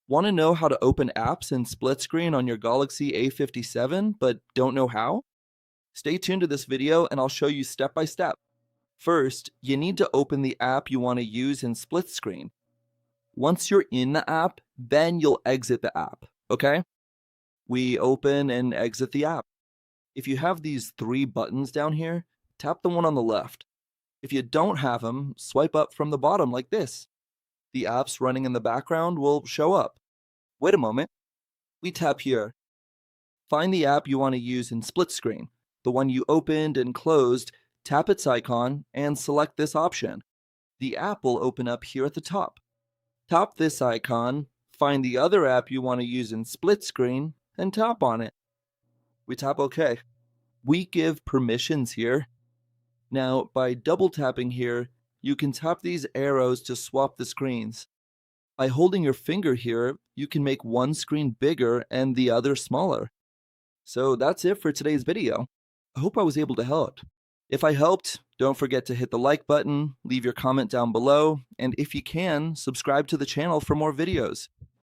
Want to know how to open apps in split screen on your Galaxy A57 but don't know how? Stay tuned to this video and I'll show you step by step. First, you need to open the app you want to use in split screen. Once you're in the app, then you'll exit the app, okay? We open and exit the app. If you have these three buttons down here, tap the one on the left. If you don't have them, swipe up from the bottom like this. The apps running in the background will show up. Wait a moment. We tap here. Find the app you want to use in split screen. The one you opened and closed, tap its icon and select this option. The app will open up here at the top. Tap this icon, find the other app you want to use in split screen, and tap on it. We tap OK. We give permissions here. Now, by double tapping here, you can tap these arrows to swap the screens. By holding your finger here, you can make one screen bigger and the other smaller. So that's it for today's video. I hope I was able to help. If I helped, don't forget to hit the like button, leave your comment down below, and if you can, subscribe to the channel for more videos.